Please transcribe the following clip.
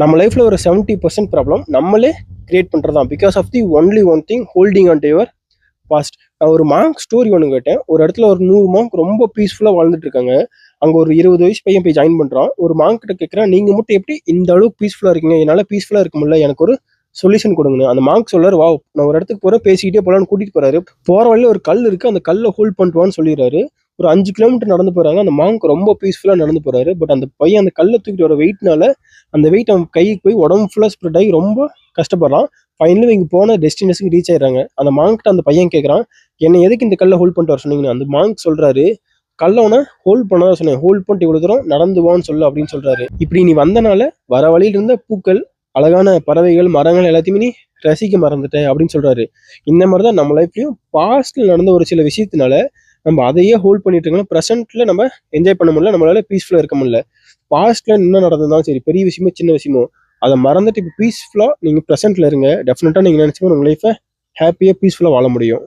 நம்ம லைஃப்ல ஒரு 70% ப்ராப்ளம் நம்மளே கிரியேட் பண்றதுதான். Because of the only one thing holding on to your past. நான் ஒரு மாங்க் ஸ்டோரி ஒன்று கேட்டேன். ஒரு இடத்துல ஒரு 100 மாங்க் ரொம்ப பீஸ்ஃபுல்லா வாழ்ந்துட்டு இருக்காங்க. அங்க ஒரு 20 வயசு பையன் போய் ஜாயின் பண்றான். ஒரு மாங்க் கிட்ட கேட்கறான், நீங்க மட்டும் எப்படி இந்த அளவுக்கு பீஸ்ஃபுல்லா இருக்கீங்க? என்னால பீஸ்ஃபுல்லா இருக்க முடியல, எனக்கு ஒரு சொல்யூஷன் கொடுங்க. அந்த மாங்க் சொல்றாரு, வா நான் ஒரு இடத்துக்கு போறேன், பேசிக்கிட்டே போலான்னு கூட்டிட்டு போறாரு. போற வழியில ஒரு கல் இருக்கு, அந்த கல்லை ஹோல்ட் பண்ணிட்டுவான்னு சொல்லிடுறாரு. ஒரு 5 கிலோமீட்டர் நடந்து போறாங்க. அந்த மாங்க் ரொம்ப பீஸ்ஃபுல்லா நடந்து போறாரு. பட் அந்த பையன் அந்த கல்லை தூக்கிட்டு வர வெயிட்னால அந்த வெயிட் அவன் கைக்கு போய் உடம்பு ஃபுல்லா ஸ்ப்ரெட் ஆகி ரொம்ப கஷ்டப்படுறான். ஃபைனலி இங்க போன டெஸ்டினேஷனுக்கு ரீச் ஆயிடுறாங்க. அந்த மாங்க்ட்ட அந்த பையன் கேட்கறான், என்ன எதுக்கு இந்த கல்லை ஹோல்ட் பண்ணிட்டு வர சொன்னீங்கன்னு. அந்த மாங்க் சொல்றாரு, கல்லவனை ஹோல்ட் பண்ணதான் சொன்னேன், ஹோல்ட் பண்ணிட்டு இவ்வளவு தூரம் நடந்து வான்னு சொல்லு அப்படின்னு சொல்றாரு. இப்படி நீ வந்தனால வர வழியில இருந்த பூக்கள், அழகான பறவைகள், மரங்கள் எல்லாத்தையுமே நீ ரசிக்க மறந்துட்ட அப்படின்னு சொல்றாரு. இந்த மாதிரிதான் நம்ம லைஃப்லயும் பாஸ்ட்ல நடந்த ஒரு சில விஷயத்தினால நம்ம அதையே ஹோல்ட் பண்ணிட்டு இருக்கோம். ப்ரெசென்ட்ல நம்ம என்ஜாய் பண்ண முடியல, நம்மளால பீஸ்ஃபுல்லா இருக்க முடியல. பாஸ்ட்ல என்ன நடந்ததுதான் சரி, பெரிய விஷயமோ சின்ன விஷயமோ அதை மறந்துட்டு இப்போ பீஸ்ஃபுல்லா நீங்க ப்ரெசென்ட்ல இருங்க. டெஃபினட்டா நீங்க நினைச்சப்போ உங்க லைஃபை ஹாப்பியா பீஸ்ஃபுல்லா வாழ முடியும்.